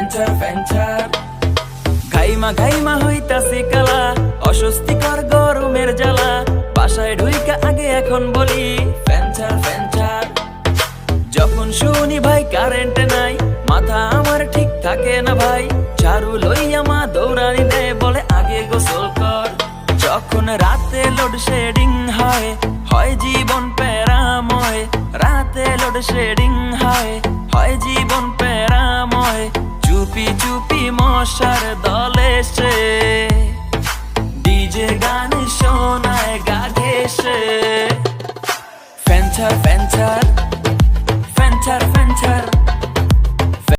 ফ্যানচার ফ্যানচার। ঘাইমা ঘাইমা হইতাছে কালা, অস্বস্তিকর গরমের জ্বালা, বাসায় ঢুইকা আগে এখন বলি ফ্যানচার ফ্যানচার। যখন শুনি ভাই কারেন্ট নাই, মাথা আমার ঠিক থাকে না ভাই, ঝাড়ু লইয়া মা দৌড়ানি দেয়, বলে আগে গোসল কর। যখন রাতে লোডশেডিং হয়, হয় জীবন প্যারাময়, রাতে লোডশেডিং হয়, হয় জীবন প্যারাময়। চুপি চুপি মশার দলে সে ডিজে গান শোনায় গা ঘেঁষে। ফ্যানচার ফ্যানচার